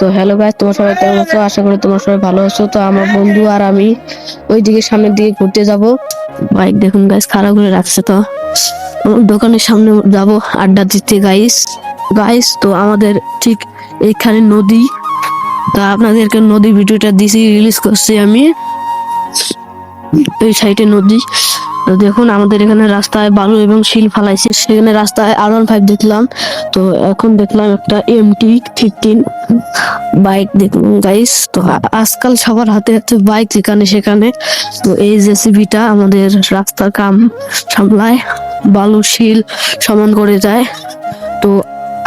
তো hello guys, তোমার সবাই কেমন আছো? আশা করি তোমার সবাই ভালো আছো। তো আমার বন্ধু আর আমি ওইদিকে সামনের দিকে ঘুরতে যাব। বাইক দেখুন গাইস, খাড়া করে রাখছে। তো দোকানের সামনে যাব আড্ডা দিতে গাইস। তো আমাদের ঠিক এইখানে নদী। তা আপনাদেরকে নদী ভিডিওটা দিছি, রিলিজ করছি আমি। এই সাইডে নদী। তো দেখুন আমাদের এখানে রাস্তায় বালু এবং শিল ফালাইছে, সেখানে রাস্তায় R15 দেখলাম। তো এখন দেখলাম একটা MT-15 বাইক। দেখুন গাইস, তো আজকাল সবার হাতে হাতে বাইক যেখানে সেখানে। তো এই জেসিবিটা আমাদের রাস্তার কাম সামলায়, বালু শিল সমান করে যায়। তো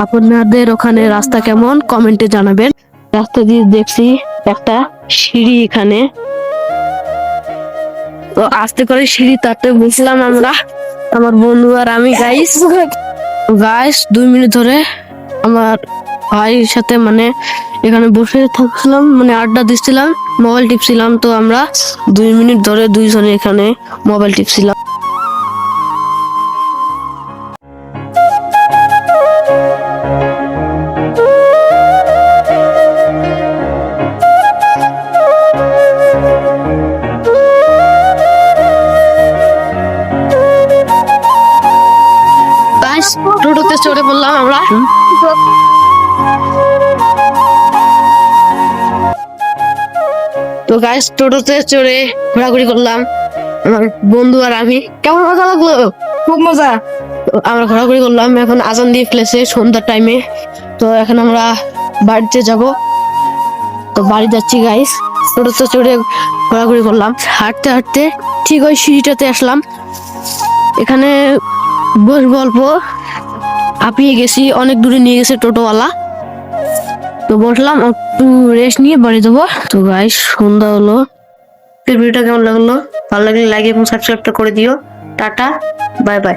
আপনাদের ওখানে রাস্তা কেমন কমেন্টে জানাবেন। রাস্তা দিয়ে দেখছি একটা সিঁড়ি এখানে। তো আস্তে করে সিঁড়ি তাতে বসলাম আমরা, আমার বন্ধু আর আমি গাইস 2 মিনিট ধরে আমার ভাইয়ের সাথে মানে এখানে বসে থাকছিলাম, মানে আড্ডা দিচ্ছিলাম, মোবাইল টিপছিলাম। তো আমরা 2 মিনিট ধরে দুইজনে এখানে মোবাইল টিপছিলাম। গাইস টোটোতে চড়ে বললাম আমরা। তো গাইস টোটোতে চড়ে ঘোরাঘুরি করলাম আমার বন্ধু আর আমি। কেমন মজা লাগলো? খুব মজা। তো আমরা ঘোরাঘুরি করলাম, এখন আজান দিয়ে ফেলেছে সন্ধ্যার টাইমে। তো এখন আমরা বাড়িতে যাব। তো বাড়ি যাচ্ছি গাইস। টোটোতে চড়ে ঘোরাঘুরি করলাম, হাঁটতে হাঁটতে ঠিক ওই সিঁড়িটাতে আসলাম। এখানে বসবো অল্প, হাঁপিয়ে গেছি, অনেক দূরে নিয়ে গেছে টোটোওয়ালা। তো বসলাম, একটু রেস্ট নিয়ে বাড়ি যাবো। তো গাইস সন্ধ্যা হলো। ভিডিওটা কেমন লাগলো? ভালো লাগলে লাইক এবং সাবস্ক্রাইবটা করে দিও। Tata, bye bye.